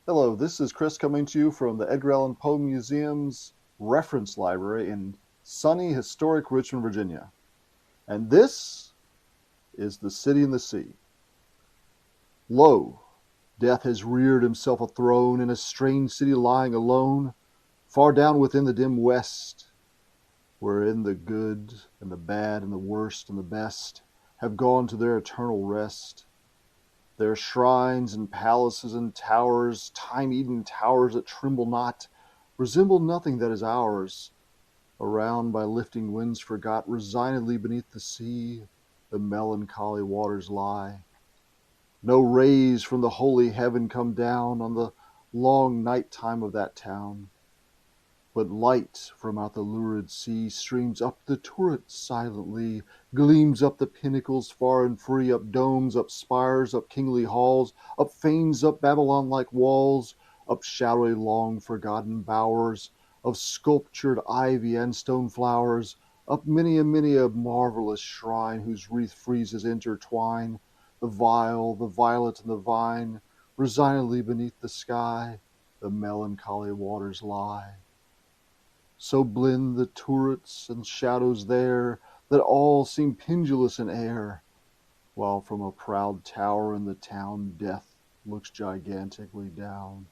Hello, this is Chris coming to you from the Edgar A. Poe Museum's Reference Library in sunny, historic Richmond, Virginia. And this is The City in the Sea. Lo, death has reared himself a throne in a strange city lying alone, far down within the dim west, wherein the good and the bad and the worst and the best have gone to their eternal rest. Their shrines and palaces and towers, time-eaten towers that tremble not, resemble nothing that is ours. Around by lifting winds forgot, resignedly beneath the sea, the melancholy waters lie. No rays from the holy heaven come down on the long night time of that town, but light from out the lurid sea streams up the turrets silently, gleams up the pinnacles far and free, up domes, up spires, up kingly halls, up fanes, up Babylon-like walls, up shadowy long forgotten bowers of sculptured ivy and stone flowers, up many a marvelous shrine whose wreath friezes intertwine, the vial, the violet, and the vine, resignedly beneath the sky, the melancholy waters lie. So blend the turrets and shadows there, that all seem pendulous in air, while from a proud tower in the town death looks gigantically down.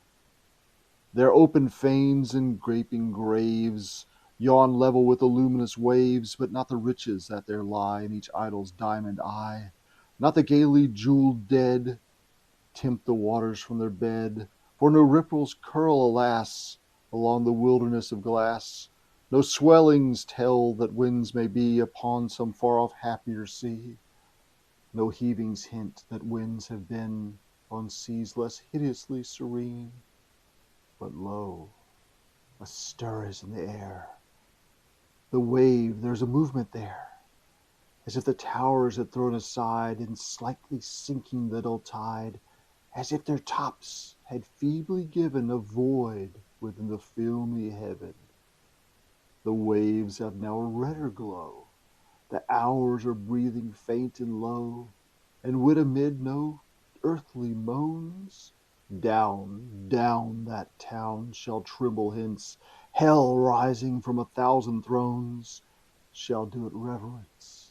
Their open fanes and gaping graves yawn level with the luminous waves, but not the riches that there lie in each idol's diamond eye, not the gaily jeweled dead tempt the waters from their bed, for no ripples curl, alas, along the wilderness of glass. No swellings tell that winds may be upon some far-off happier sea. No heavings hint that winds have been on seas less hideously serene. But lo, a stir is in the air. The wave, there's a movement there, as if the towers had thrown aside in slightly sinking the dull tide, as if their tops had feebly given a void within the filmy heaven. The waves have now a redder glow, the hours are breathing faint and low, and would amid no earthly moans, down that town shall tremble hence, hell rising from 1,000 thrones shall do it reverence.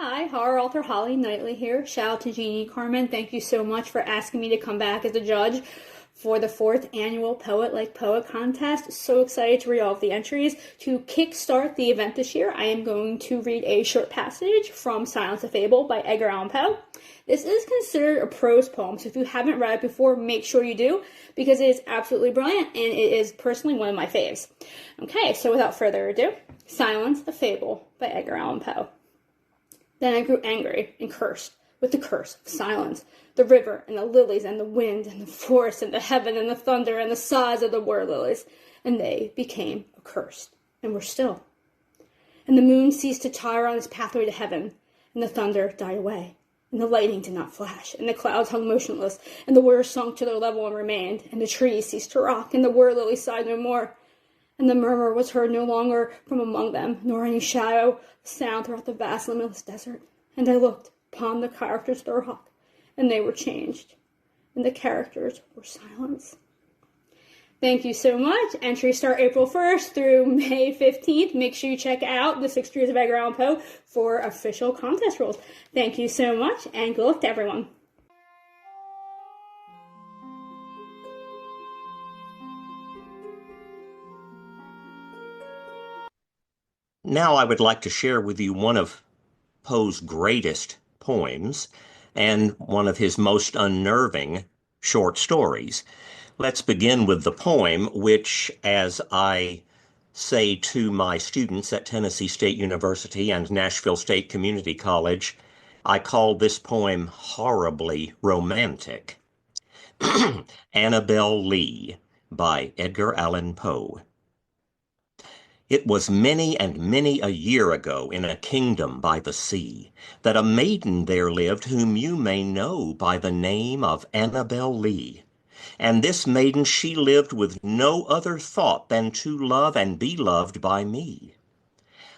Hi, horror author Holly Knightley here. Shout out to Jeanie Carmen. Thank you so much for asking me to come back as a judge for the 4th annual Poe-It Like Poe-It contest. So excited to read all of the entries. To kickstart the event this year, I am going to read a short passage from Silence of Fable by Edgar A. Poe. This is considered a prose poem, so if you haven't read it before, make sure you do, because it is absolutely brilliant, and it is personally one of my faves. Okay, so without further ado, Silence of Fable by Edgar A. Poe. Then I grew angry and cursed with the curse of silence, the river and the lilies and the wind and the forest and the heaven and the thunder and the sighs of the water lilies, and they became accursed and were still. And the moon ceased to tire on its pathway to heaven, and the thunder died away, and the lightning did not flash, and the clouds hung motionless, and the waters sunk to their level and remained, and the trees ceased to rock, and the water lilies sighed no more. And the murmur was heard no longer from among them, nor any shadow sound throughout the vast limitless desert. And I looked upon the characters of the rock, and they were changed, and the characters were silence. Thank you so much. Entries start April 1st through May 15th. Make sure you check out the 6 Years of Edgar Allan Poe for official contest rules. Thank you so much, and good luck to everyone. Now I would like to share with you one of Poe's greatest poems and one of his most unnerving short stories. Let's begin with the poem, which, as I say to my students at Tennessee State University and Nashville State Community College, I call this poem horribly romantic. Annabel Lee by Edgar Allan Poe. It was many and many a year ago in a kingdom by the sea that a maiden there lived whom you may know by the name of Annabel Lee. And this maiden she lived with no other thought than to love and be loved by me.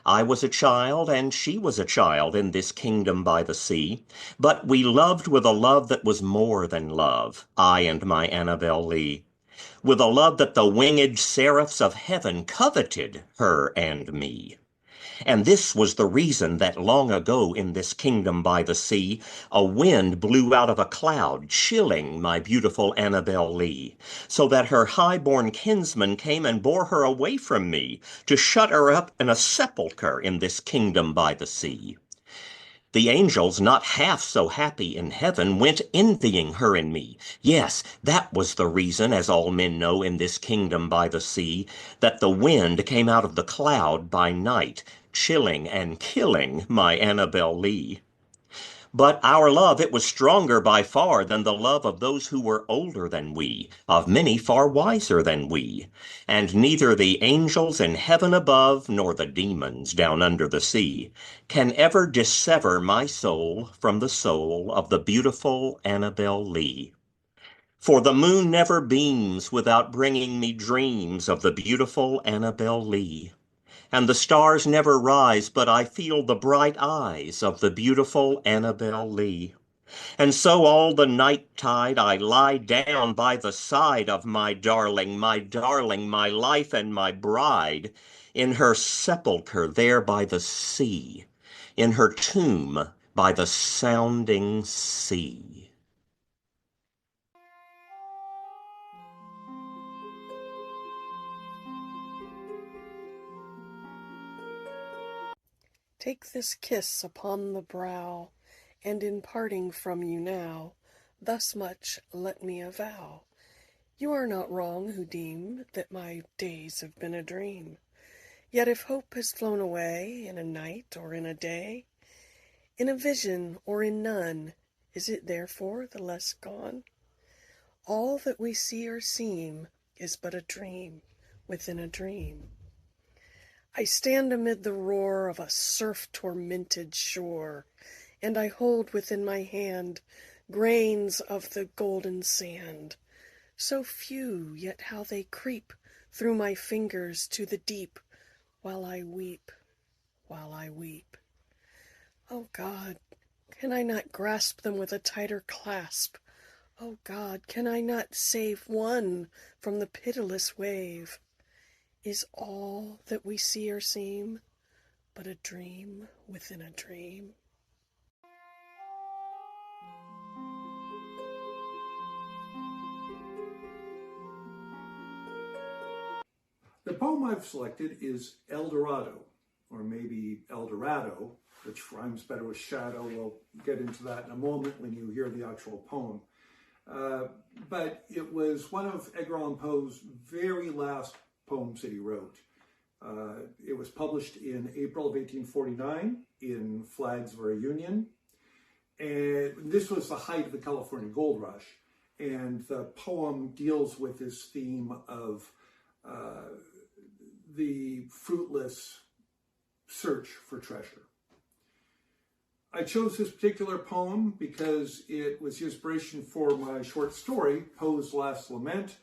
I was a child, and she was a child in this kingdom by the sea, but we loved with a love that was more than love, I and my Annabel Lee, with a love that the winged seraphs of heaven coveted her and me. And this was the reason that long ago in this kingdom by the sea, a wind blew out of a cloud, chilling my beautiful Annabel Lee, so that her high-born kinsman came and bore her away from me, to shut her up in a sepulchre in this kingdom by the sea. The angels, not half so happy in heaven, went envying her and me. Yes, that was the reason, as all men know in this kingdom by the sea, that the wind came out of the cloud by night, chilling and killing my Annabel Lee. But our love, it was stronger by far than the love of those who were older than we, of many far wiser than we. And neither the angels in heaven above, nor the demons down under the sea, can ever dissever my soul from the soul of the beautiful Annabel Lee. For the moon never beams without bringing me dreams of the beautiful Annabel Lee. And the stars never rise but I feel the bright eyes of the beautiful Annabel Lee. And so all the night tide I lie down by the side of my darling, my life and my bride, in her sepulchre there by the sea, in her tomb by the sounding sea. Take this kiss upon the brow, and in parting from you now, thus much let me avow. You are not wrong who deem that my days have been a dream. Yet if hope has flown away in a night or in a day, in a vision or in none, is it therefore the less gone? All that we see or seem is but a dream within a dream. I stand amid the roar of a surf-tormented shore, and I hold within my hand grains of the golden sand, so few, yet how they creep through my fingers to the deep, while I weep, while I weep. Oh God, can I not grasp them with a tighter clasp? Oh God, can I not save one from the pitiless wave? Is all that we see or seem but a dream within a dream? The poem I've selected is El Dorado, or maybe El Dorado, which rhymes better with shadow. We'll get into that in a moment when you hear the actual poem. But it was one of Edgar Allan Poe's very last poems that he wrote. It was published in April of 1849 in Flags of Our Union. And this was the height of the California Gold Rush. And the poem deals with this theme of the fruitless search for treasure. I chose this particular poem because it was the inspiration for my short story, Poe's Last Lament,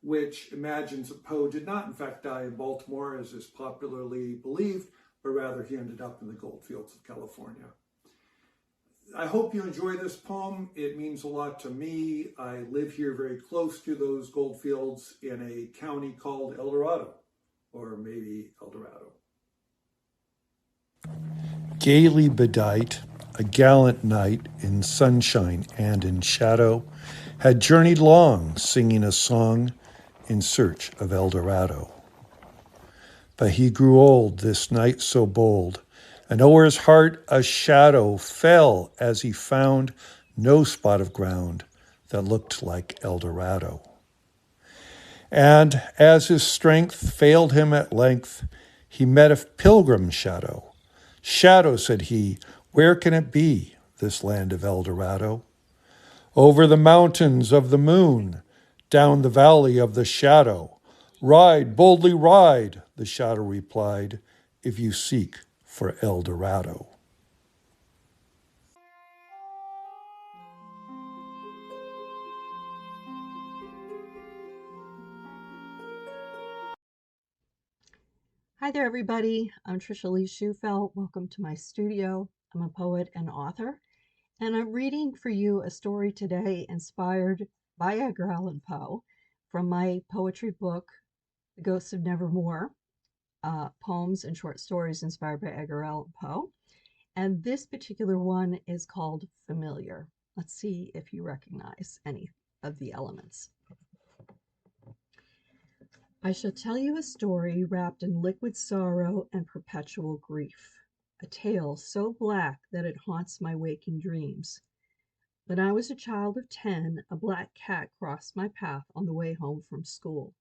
which imagines that Poe did not in fact die in Baltimore, as is popularly believed, but rather he ended up in the goldfields of California. I hope you enjoy this poem. It means a lot to me. I live here very close to those goldfields in a county called El Dorado, or maybe El Dorado. Gaily bedight, a gallant knight in sunshine and in shadow had journeyed long, singing a song in search of El Dorado. But he grew old, this knight so bold, and o'er his heart a shadow fell as he found no spot of ground that looked like El Dorado. And as his strength failed him at length, he met a pilgrim shadow. Shadow, said he, where can it be, this land of El Dorado? Over the mountains of the moon, down the valley of the shadow. Ride, boldly ride, the shadow replied, if you seek for El Dorado. Hi there, everybody. I'm Trisha Leigh Shufelt. Welcome to my studio. I'm a poet and author, and I'm reading for you a story today inspired by Edgar Allan Poe from my poetry book, The Ghosts of Nevermore, poems and short stories inspired by Edgar Allan Poe. And this particular one is called Familiar. Let's see if you recognize any of the elements. I shall tell you a story wrapped in liquid sorrow and perpetual grief, a tale so black that it haunts my waking dreams. When I was a child of 10, a black cat crossed my path on the way home from school.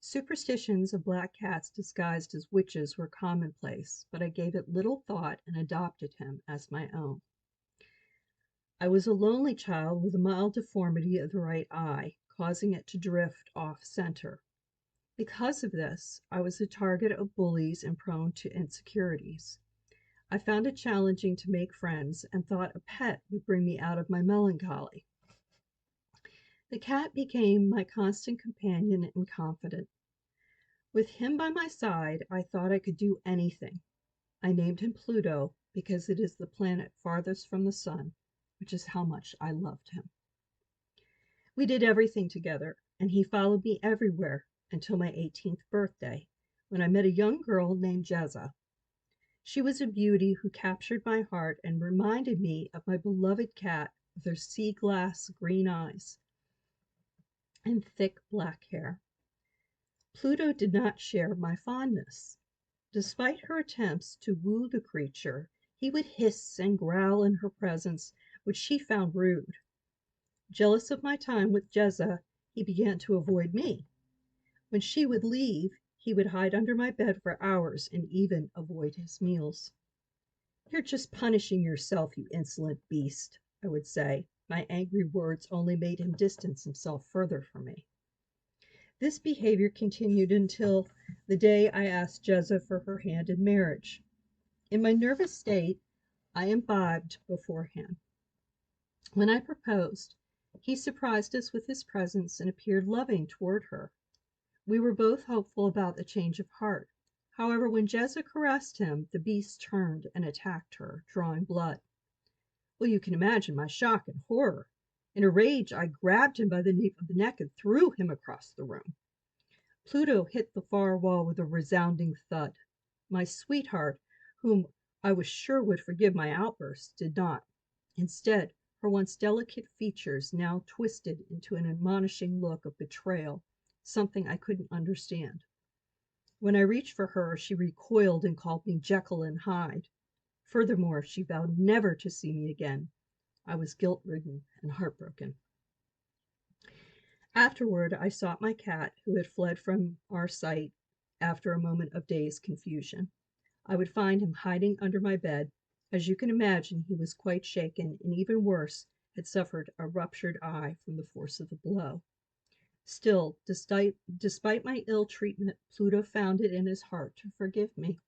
Superstitions of black cats disguised as witches were commonplace, but I gave it little thought and adopted him as my own. I was a lonely child with a mild deformity of the right eye, causing it to drift off center. Because of this, I was the target of bullies and prone to insecurities. I found it challenging to make friends and thought a pet would bring me out of my melancholy. The cat became my constant companion and confidant. With him by my side, I thought I could do anything. I named him Pluto because it is the planet farthest from the sun, which is how much I loved him. We did everything together, and he followed me everywhere until my 18th birthday, when I met a young girl named Jezza. She was a beauty who captured my heart and reminded me of my beloved cat with her sea glass green eyes and thick black hair. Pluto did not share my fondness. Despite her attempts to woo the creature, he would hiss and growl in her presence, which she found rude. Jealous of my time with Jezza, he began to avoid me. When she would leave, he would hide under my bed for hours and even avoid his meals. "You're just punishing yourself, you insolent beast," I would say. My angry words only made him distance himself further from me. This behavior continued until the day I asked Jezza for her hand in marriage. In my nervous state, I imbibed beforehand. When I proposed, he surprised us with his presence and appeared loving toward her. We were both hopeful about the change of heart. However, when Jezza caressed him, the beast turned and attacked her, drawing blood. Well, you can imagine my shock and horror. In a rage, I grabbed him by the nape of the neck and threw him across the room. Pluto hit the far wall with a resounding thud. My sweetheart, whom I was sure would forgive my outburst, did not. Instead, her once delicate features now twisted into an admonishing look of betrayal, something I couldn't understand. When I reached for her, she recoiled and called me Jekyll and Hyde. Furthermore, she vowed never to see me again. I was guilt-ridden and heartbroken. Afterward, I sought my cat, who had fled from our sight after a moment of dazed confusion. I would find him hiding under my bed. As you can imagine, he was quite shaken, and even worse, had suffered a ruptured eye from the force of the blow. Still, despite my ill treatment, Pluto found it in his heart to forgive me.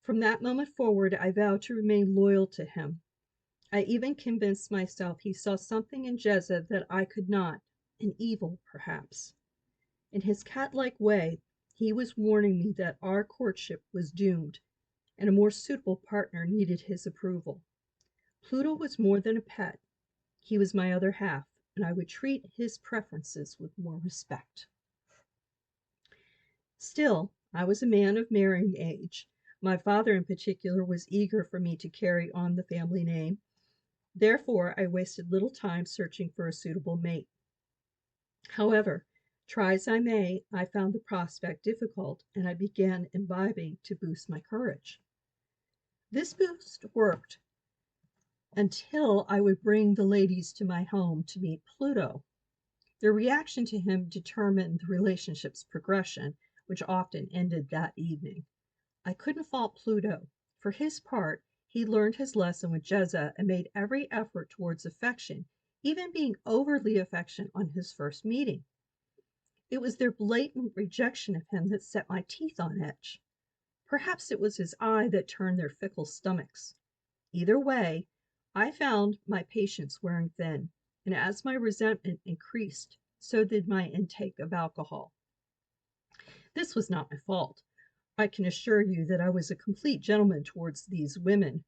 From that moment forward, I vowed to remain loyal to him. I even convinced myself he saw something in Jezza that I could not, an evil, perhaps. In his cat-like way, he was warning me that our courtship was doomed, and a more suitable partner needed his approval. Pluto was more than a pet. He was my other half, and I would treat his preferences with more respect. Still, I was a man of marrying age. My father, in particular, was eager for me to carry on the family name. Therefore, I wasted little time searching for a suitable mate. However, try as I may, I found the prospect difficult, and I began imbibing to boost my courage. This boost worked until I would bring the ladies to my home to meet Pluto. Their reaction to him determined the relationship's progression, which often ended that evening. I couldn't fault Pluto. For his part, he learned his lesson with Jezza and made every effort towards affection, even being overly affectionate on his first meeting. It was their blatant rejection of him that set my teeth on edge. Perhaps it was his eye that turned their fickle stomachs. Either way, I found my patience wearing thin, and as my resentment increased, so did my intake of alcohol. This was not my fault. I can assure you that I was a complete gentleman towards these women,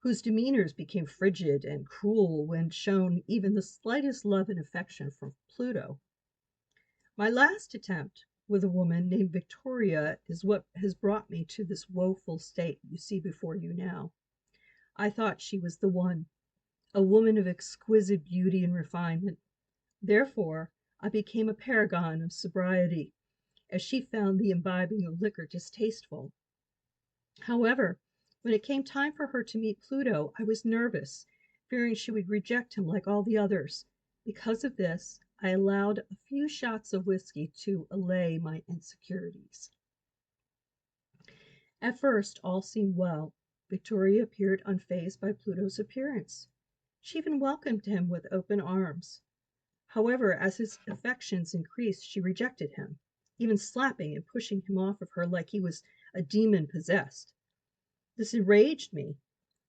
whose demeanors became frigid and cruel when shown even the slightest love and affection from Pluto. My last attempt with a woman named Victoria is what has brought me to this woeful state you see before you now. I thought she was the one, a woman of exquisite beauty and refinement. Therefore, I became a paragon of sobriety, as she found the imbibing of liquor distasteful. However, when it came time for her to meet Pluto, I was nervous, fearing she would reject him like all the others. Because of this, I allowed a few shots of whiskey to allay my insecurities. At first, all seemed well. Victoria appeared unfazed by Pluto's appearance. She even welcomed him with open arms. However, as his affections increased, she rejected him, even slapping and pushing him off of her like he was a demon possessed. This enraged me.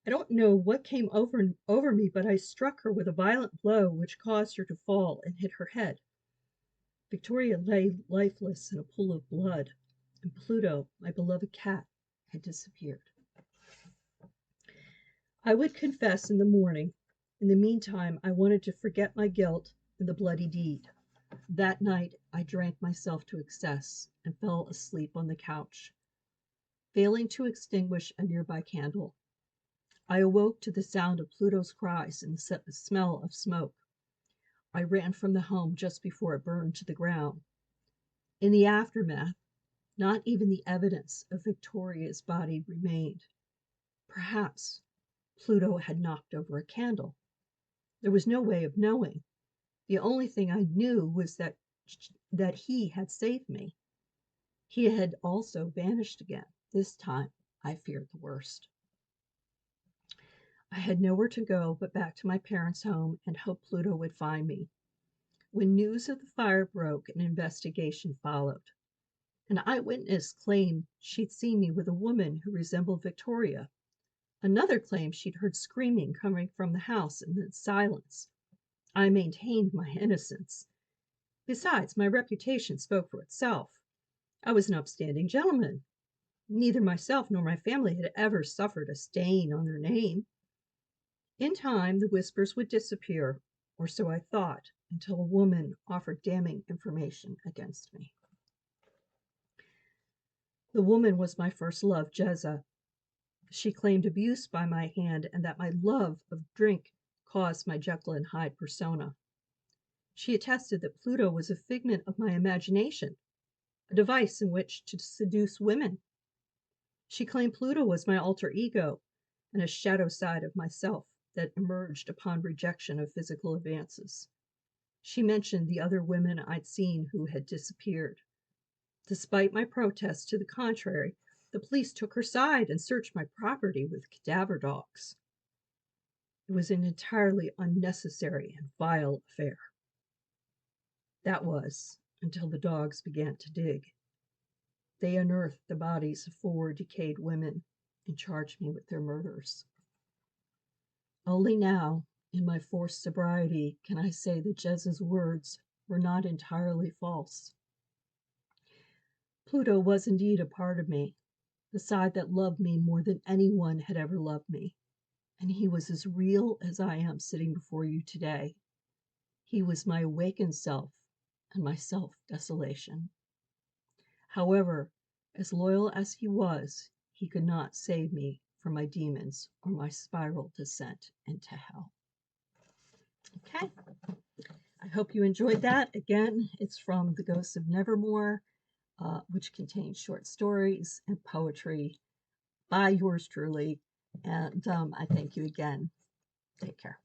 I don't know what came over me, but I struck her with a violent blow which caused her to fall and hit her head. Victoria lay lifeless in a pool of blood, and Pluto, my beloved cat, had disappeared. I would confess in the morning. In the meantime, I wanted to forget my guilt and the bloody deed. That night, I drank myself to excess and fell asleep on the couch, failing to extinguish a nearby candle. I awoke to the sound of Pluto's cries and the smell of smoke. I ran from the home just before it burned to the ground. In the aftermath, not even the evidence of Victoria's body remained. Perhaps Pluto had knocked over a candle. There was no way of knowing. The only thing I knew was that he had saved me. He had also vanished again. This time, I feared the worst. I had nowhere to go but back to my parents' home and hoped Pluto would find me. When news of the fire broke, an investigation followed. An eyewitness claimed she'd seen me with a woman who resembled Victoria. Another claimed she'd heard screaming coming from the house and then silence. I maintained my innocence. Besides, my reputation spoke for itself. I was an upstanding gentleman. Neither myself nor my family had ever suffered a stain on their name. In time, the whispers would disappear, or so I thought, until a woman offered damning information against me. The woman was my first love, Jezza. She claimed abuse by my hand and that my love of drink caused my Jekyll and Hyde persona. She attested that Pluto was a figment of my imagination, a device in which to seduce women. She claimed Pluto was my alter ego and a shadow side of myself that emerged upon rejection of physical advances. She mentioned the other women I'd seen who had disappeared. Despite my protests to the contrary, the police took her side and searched my property with cadaver dogs. It was an entirely unnecessary and vile affair. That was until the dogs began to dig. They unearthed the bodies of 4 decayed women and charged me with their murders. Only now, in my forced sobriety, can I say that Jez's words were not entirely false. Pluto was indeed a part of me, the side that loved me more than anyone had ever loved me, and he was as real as I am sitting before you today. He was my awakened self and my self-desolation. However, as loyal as he was, he could not save me from my demons or my spiral descent into hell. Okay, I hope you enjoyed that. Again, it's from The Ghosts of Nevermore, which contains short stories and poetry by yours truly. And I thank you again. Take care.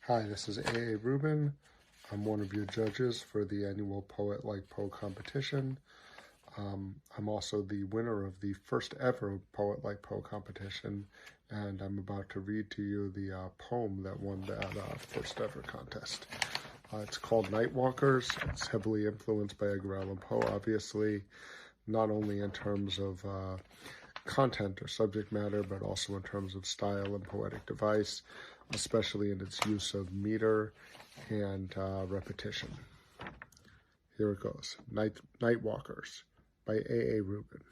Hi, this is A. Rubin. I'm one of your judges for the annual Poe-It Like Poe competition. I'm also the winner of the first ever Poe-It Like Poe competition, and I'm about to read to you the poem that won that first ever contest. It's called Nightwalkers. It's heavily influenced by Edgar A. Poe, obviously, not only in terms of content or subject matter, but also in terms of style and poetic device, especially in its use of meter and repetition. Here it goes. Night Walkers by A. Rubin.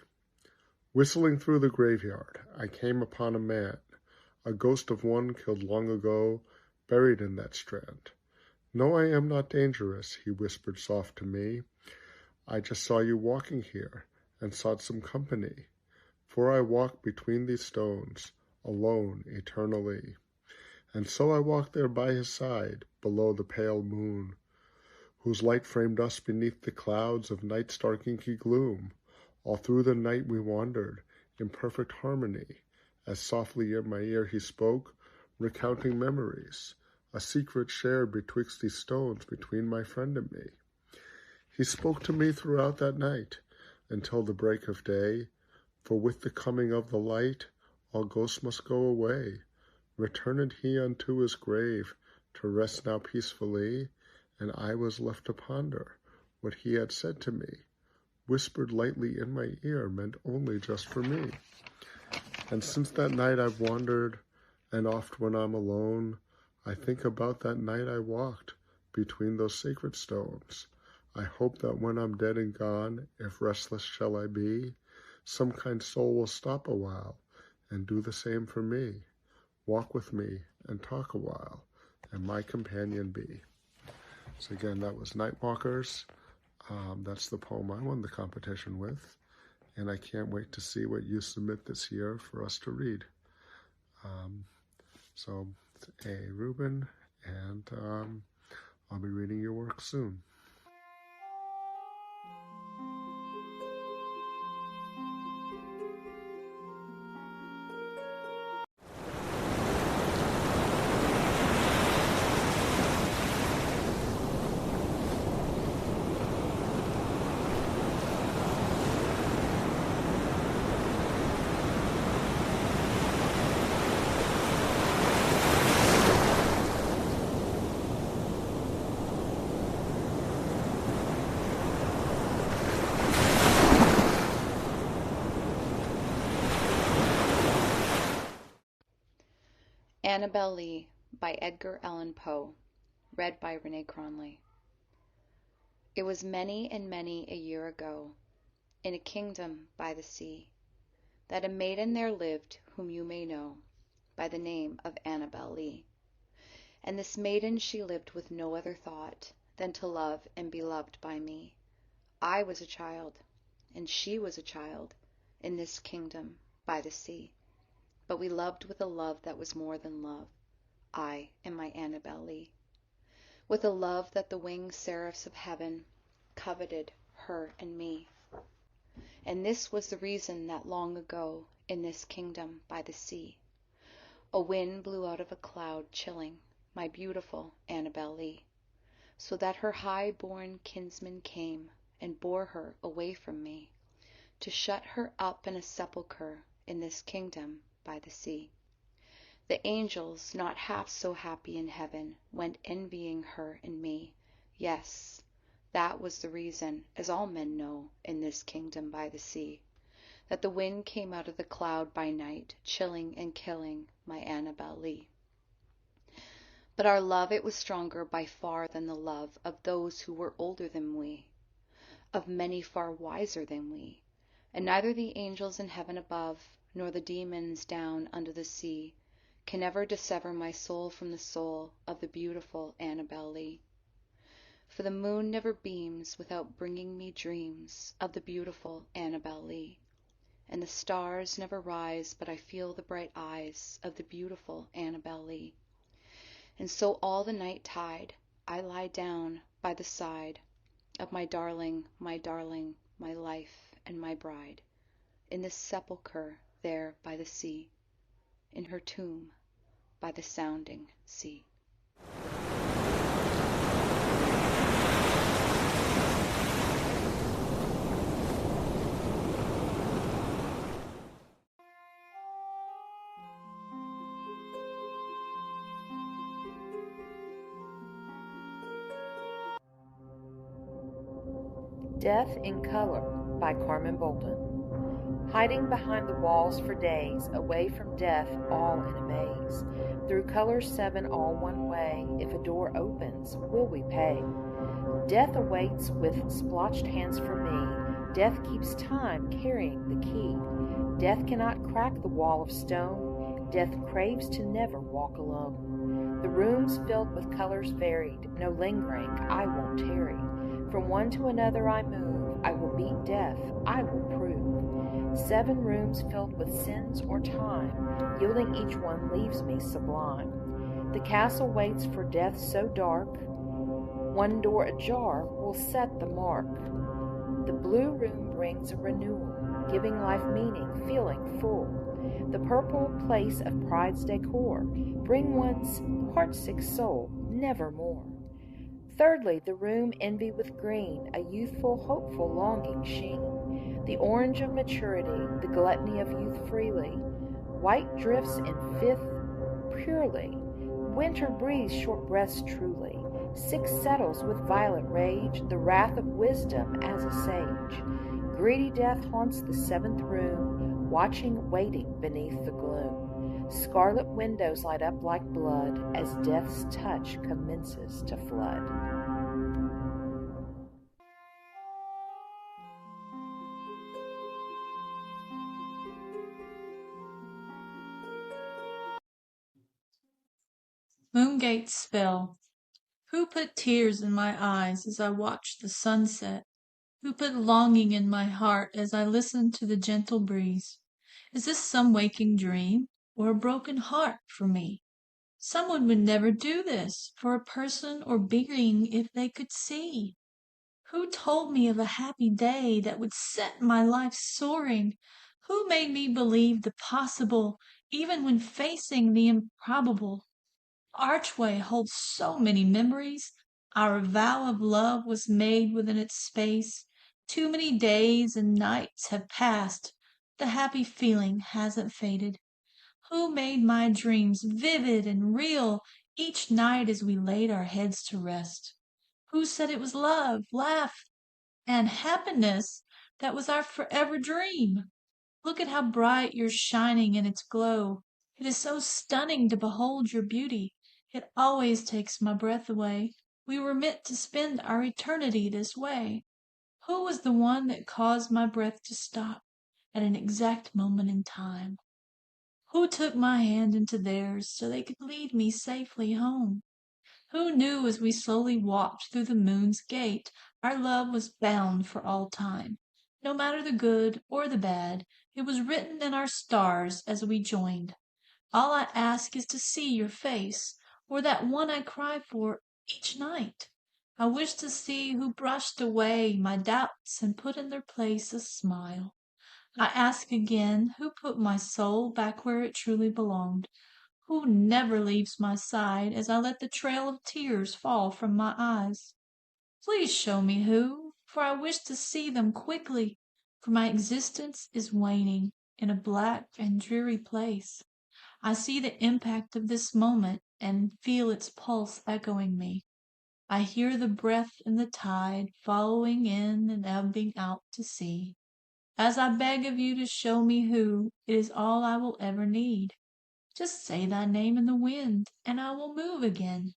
Whistling through the graveyard, I came upon a man, a ghost of one killed long ago, buried in that strand. No, I am not dangerous, he whispered soft to me. I just saw you walking here, and sought some company, for I walk between these stones, alone eternally. And so I walked there by his side, below the pale moon, whose light framed us beneath the clouds of night's dark inky gloom. All through the night we wandered, in perfect harmony, as softly in my ear he spoke, recounting memories, a secret shared betwixt these stones between my friend and me. He spoke to me throughout that night, until the break of day, for with the coming of the light, all ghosts must go away. Returned he unto his grave, to rest now peacefully, and I was left to ponder what he had said to me, whispered lightly in my ear, meant only just for me. And since that night I've wandered, and oft when I'm alone, I think about that night I walked between those sacred stones. I hope that when I'm dead and gone, if restless shall I be, some kind soul will stop a while and do the same for me, walk with me and talk a while, and my companion be. So again, that was Nightwalkers. That's the poem I won the competition with, and I can't wait to see what you submit this year for us to read. So A. Rubin, and I'll be reading your work soon. Annabel Lee by Edgar Allan Poe, read by Renee Cronley. It was many and many a year ago, in a kingdom by the sea, that a maiden there lived whom you may know by the name of Annabel Lee. And this maiden she lived with no other thought than to love and be loved by me. I was a child, and she was a child, in this kingdom by the sea. But we loved with a love that was more than love, I and my Annabel Lee. With a love that the winged seraphs of heaven coveted her and me. And this was the reason that long ago, in this kingdom by the sea, a wind blew out of a cloud, chilling my beautiful Annabel Lee, so that her high-born kinsman came and bore her away from me, to shut her up in a sepulchre in this kingdom by the sea. The angels, not half so happy in heaven, went envying her and me. Yes, that was the reason, as all men know, in this kingdom by the sea, that the wind came out of the cloud by night, chilling and killing my Annabel Lee. But our love, it was stronger by far than the love of those who were older than we, of many far wiser than we, and neither the angels in heaven above, nor the demons down under the sea, can ever dissever my soul from the soul of the beautiful Annabel Lee. For the moon never beams without bringing me dreams of the beautiful Annabel Lee, and the stars never rise but I feel the bright eyes of the beautiful Annabel Lee. And so all the night tide I lie down by the side of my darling, my life and my bride, in this sepulchre there by the sea, in her tomb by the sounding sea. Death in Color by Carmen Bouldin. hiding behind the walls for days, away from death, all in a maze. Through colors 7 all one way, if a door opens, will we pay? Death awaits with splotched hands for me. Death keeps time, carrying the key. Death cannot crack the wall of stone. Death craves to never walk alone. The room's filled with colors varied. No lingering, I won't tarry. From one to another I move. I will beat death, I will prove. 7 rooms filled with sins or time. Yielding each one leaves me sublime. The castle waits for death so dark. One door ajar will set the mark. The blue room brings a renewal, giving life meaning, feeling full. The purple place of pride's decor, bring one's heartsick soul nevermore. Thirdly, the room envy with green, a youthful, hopeful longing sheen. The orange of maturity, the gluttony of youth freely. White drifts in 5th purely. Winter breathes short breaths truly. 6 settles with violent rage, the wrath of wisdom as a sage. Greedy death haunts the 7th room, watching, waiting beneath the gloom. Scarlet windows light up like blood as death's touch commences to flood. Moongate's spell. Who put tears in my eyes as I watched the sunset? Who put longing in my heart as I listened to the gentle breeze? Is this some waking dream or a broken heart for me? Someone would never do this for a person or being if they could see. Who told me of a happy day that would set my life soaring? Who made me believe the possible even when facing the improbable? Archway holds so many memories. Our vow of love was made within its space. Too many days and nights have passed. The happy feeling hasn't faded. Who made my dreams vivid and real each night as we laid our heads to rest? Who said it was love, laugh, and happiness that was our forever dream? Look at how bright you're shining in its glow. It is so stunning to behold your beauty. It always takes my breath away. We were meant to spend our eternity this way. Who was the one that caused my breath to stop at an exact moment in time? Who took my hand into theirs so they could lead me safely home? Who knew as we slowly walked through the moon's gate our love was bound for all time? No matter the good or the bad, it was written in our stars as we joined. All I ask is to see your face, or that one I cry for each night. I wish to see who brushed away my doubts and put in their place a smile. I ask again, who put my soul back where it truly belonged? Who never leaves my side as I let the trail of tears fall from my eyes? Please show me who, for I wish to see them quickly, for my existence is waning in a black and dreary place. I see the impact of this moment and feel its pulse echoing me. I hear the breath in the tide following in and ebbing out to sea. As I beg of you to show me who, it is all I will ever need. Just say thy name in the wind, and I will move again.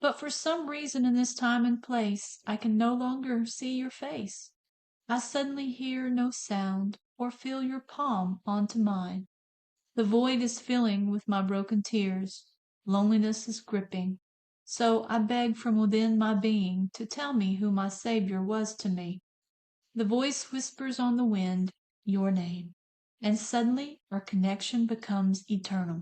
But for some reason in this time and place, I can no longer see your face. I suddenly hear no sound, or feel your palm onto mine. The void is filling with my broken tears. Loneliness is gripping. So I beg from within my being to tell me who my Savior was to me. The voice whispers on the wind your name, and suddenly our connection becomes eternal.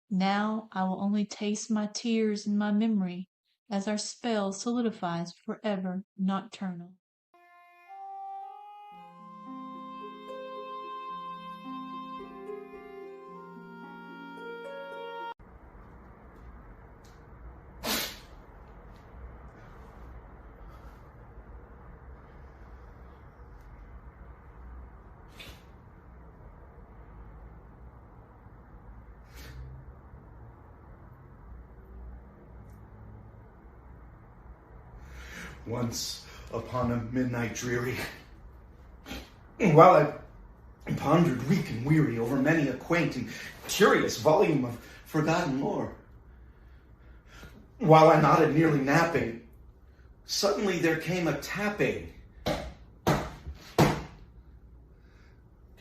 Now I will only taste my tears in my memory as our spell solidifies forever nocturnal. Once upon a midnight dreary, while I pondered weak and weary over many a quaint and curious volume of forgotten lore. While I nodded, nearly napping, suddenly there came a tapping,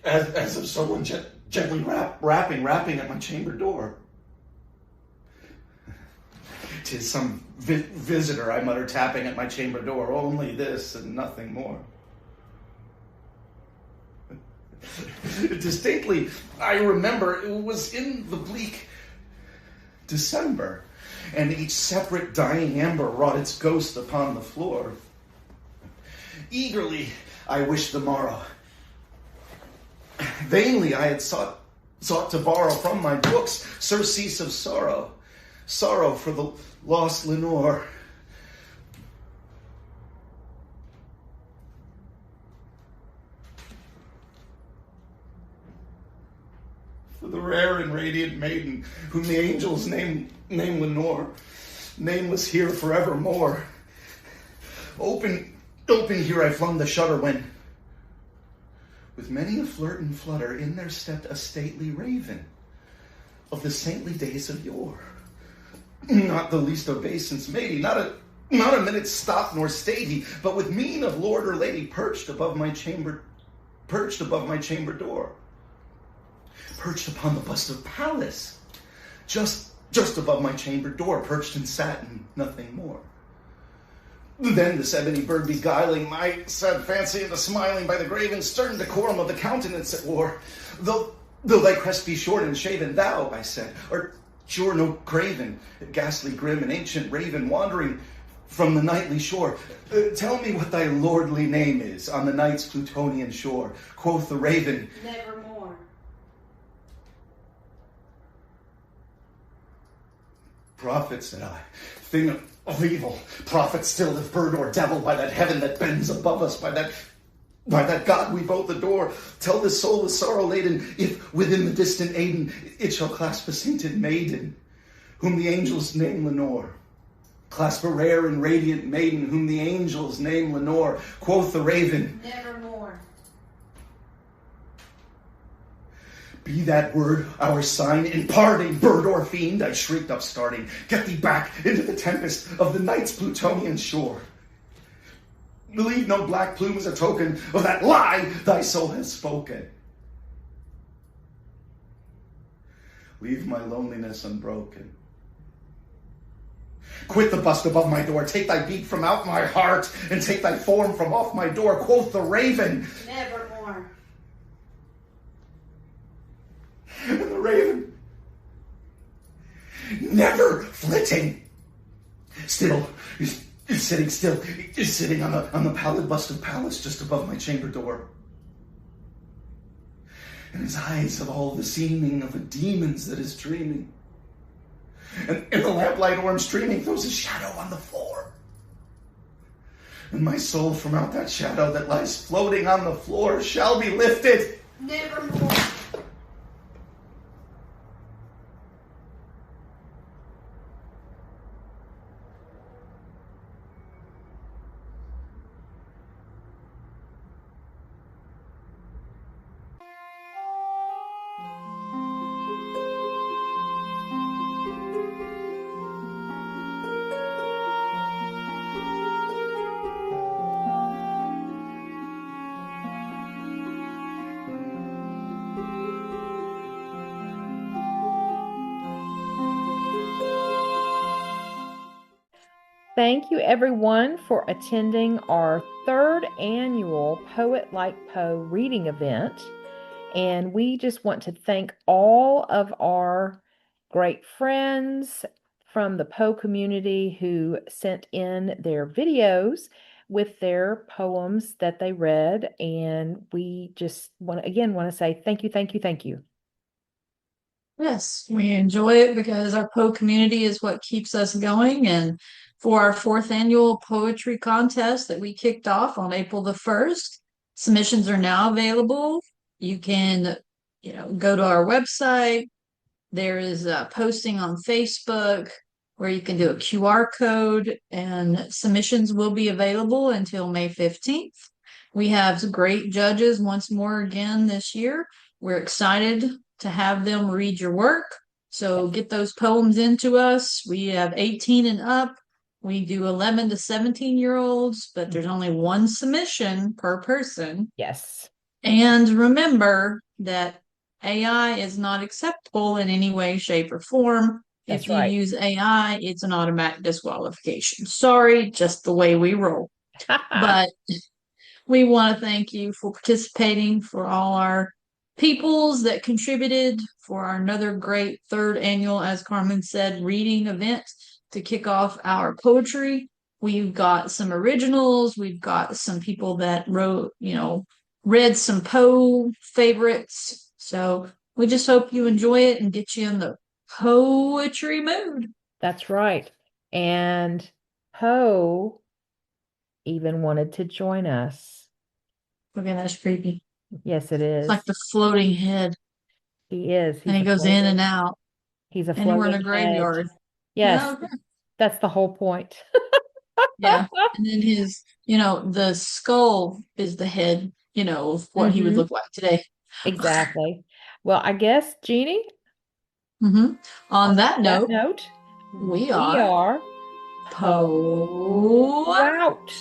as of someone gently rapping at my chamber door. "'Tis some visitor," I muttered, tapping at my chamber door. "Only this and nothing more." Distinctly, I remember it was in the bleak December, and each separate dying ember wrought its ghost upon the floor. Eagerly I wished the morrow. Vainly I had sought to borrow from my books surcease of sorrow for the lost Lenore. For the rare and radiant maiden whom the angels name Lenore, nameless here forevermore. Open here I flung the shutter when, with many a flirt and flutter, in there stepped a stately raven of the saintly days of yore. Not the least obeisance matey, not a minute's stop nor stay, but with mien of lord or lady perched above my chamber door. Perched upon the bust of Pallas, just above my chamber door, perched in satin, nothing more. Then this ebony bird beguiling my sad fancy into smiling by the grave and stern decorum of the countenance it wore. Though thy crest be short and shaven, thou, I said, art sure no craven, ghastly grim and ancient raven wandering from the nightly shore. Tell me what thy lordly name is on the night's Plutonian shore. Quoth the raven, "Nevermore." Prophet, said I, thing of evil, prophet still, if bird or devil, by that heaven that bends above us, by that God we both adore, tell this soul with sorrow laden, if within the distant Aden it shall clasp a sainted maiden, whom the angels name Lenore. Clasp a rare and radiant maiden, whom the angels name Lenore. Quoth the raven, "Nevermore." Be that word our sign in parting, bird or fiend, I shrieked upstarting. Get thee back into the tempest of the night's Plutonian shore. Believe no black plume as a token of that lie thy soul has spoken. Leave my loneliness unbroken. Quit the bust above my door, take thy beat from out my heart, and take thy form from off my door. Quoth the raven, "Nevermore." And the raven, never flitting, still is sitting on the pallid bust of Pallas just above my chamber door. And his eyes have all the seeming of a demon's that is dreaming. And the lamplight orm streaming throws his shadow on the floor. And my soul from out that shadow that lies floating on the floor shall be lifted. "Nevermore." Thank you, everyone, for attending our third annual Poet Like Poe reading event. And we just want to thank all of our great friends from the Poe community who sent in their videos with their poems that they read. And we just want to say thank you, thank you, thank you. Yes, we enjoy it because our Poe community is what keeps us going. And for our fourth annual poetry contest that we kicked off on April the 1st, submissions are now available. You can, go to our website. There is a posting on Facebook where you can do a QR code, and submissions will be available until May 15th. We have great judges once more again this year. We're excited to have them read your work. So get those poems into us. We have 18 and up. We do 11 to 17-year-olds, but there's only one submission per person. Yes. And remember that AI is not acceptable in any way, shape, or form. That's if you right. use AI, it's an automatic disqualification. Sorry, just the way we roll. But we want to thank you for participating, for all our peoples that contributed, for our another great third annual, as Carmen said, reading event to kick off our poetry. We've got some originals. We've got some people that wrote, read some Poe favorites. So we just hope you enjoy it and get you in the poetry mood. That's right. And Poe even wanted to join us. Look at that's creepy. Yes, it is. It's like the floating head. He is. And he goes in and out. He's a and we're in a floating graveyard. head. Yes, Yeah, okay. That's the whole point. Yeah. And then his, the skull is the head, of what he would look like today. Exactly. Well, I guess, Jeanie, on that note, we are Poe out.